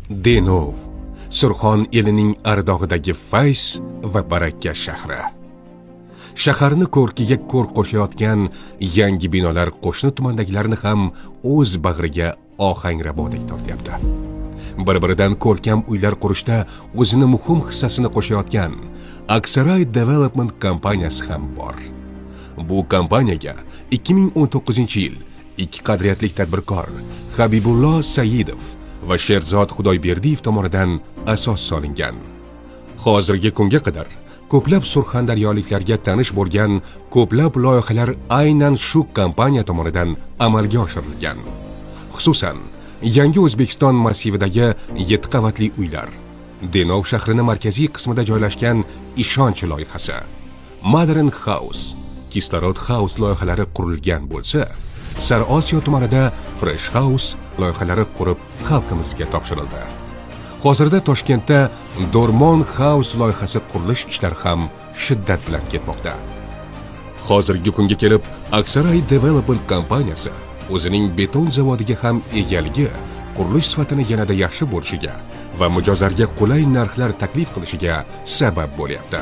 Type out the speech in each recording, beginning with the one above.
Denov, Surxon elining ardog'idagi fayz va baraka shahri. Shaharni ko'rkiga ko'r qo'shayotgan yangi binolar qo'shni tumandagilarni ham o'z bag'riga ohangrabodek tortyapti. Bir-biridan ko'rkam uylar qurishda o'zini muhim hissasini qo'shayotgan Aksaray Development kompaniyasi ham bor. Bu kompaniyaga 2019-yil ikki qadriyatli tadbirkor Habibullo Saidov va Sherzod Xudoyberdiyev tomonidan asos solingan. Hozirgi kunga qadar ko'plab surxondaryoliklarga tanish bo'lgan ko'plab loyihalar aynan shu kompaniya tomonidan amalga oshirilgan. Xususan, Yangi O'zbekiston massividagi 7 qavatli uylar, Denov shahrining markaziy qismida joylashgan Ishonch loyihasi, Modern House, Kislorod House loyihalari qurilgan bo'lsa, Sariosiyo tumanida Fresh House loyihalari qurib xalqimizga topshirildi. Hozirda Toshkentda Dormon House loyihasi qurilish ishlari ham shiddat bilan ketmoqda. Hozirgi kunga kelib, Aksaray Development kompaniyasi o'zining beton zavodiga ham egaligi, qurilish sifatini yanada yaxshi bo'lishiga va mijozlarga qulay narxlar taklif qilishiga sabab bo'lyapti.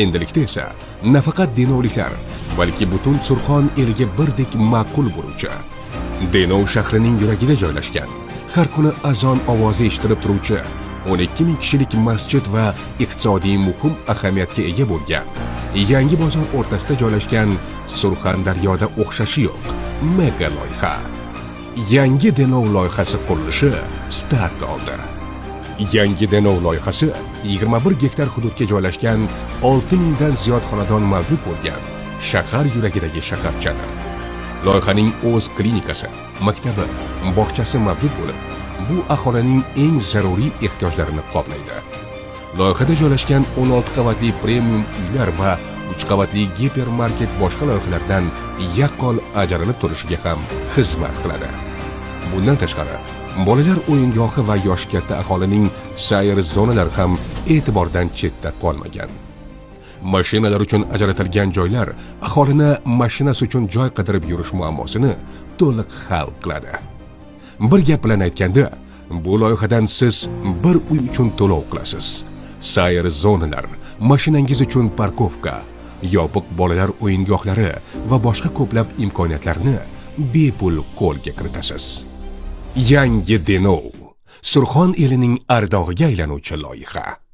Endilikda esa nafaqat denovliklar, balki butun Surxon eliga birdek ma'qul bo'luvchi, Denov shahrining yuragida joylashgan, har kuni azon ovozi eshitilib turuvchi 12 ming kishilik masjid va iqtisodiy muhim ahamiyatga ega bo'lgan yangi bozor o'rtasida joylashgan Surxondaryoda o'xshashi yo'q mega loyiha. Yangi Denov loyihasi qurilishi start oldi. Yangi Denov loyihasi 21 gektar hududga joylashgan 6000 dan ziyod xonadon mavjud bo'lgan shahar yuragidagi shaharchadir. Loyihaning o'z klinikasi, maktabi, bog'chasi mavjud bo'lib, bu aholining eng zaruriy ehtiyojlarini qoplaydi. Loyihada joylashgan 16 qavatli premium uylar va 3 qavatli gipermarket boshqa loyihalardan yaqqol ajralib turishiga ham xizmat qiladi. Bundan tashqari, bolalar o'yingohi va yoshi katta aholining sayr zonalari ham e'tibordan chetda qolmagan. Mashinalar uchun ajratilgan joylar aholini mashinasi uchun joy qidirib yurish muammosini to'liq hal qiladi. Bir gap bilan aytganda, bu loyihadan siz bir uy uchun to'lov qilasiz. Sayr zonalar, mashinangiz uchun parkovka, yopiq bolalar o'yingohlari va boshqa ko'plab imkoniyatlarni bepul qo'lga kiritasiz. Yangi Denov, Surxon elining ardog'iga aylanuvchi loyiha.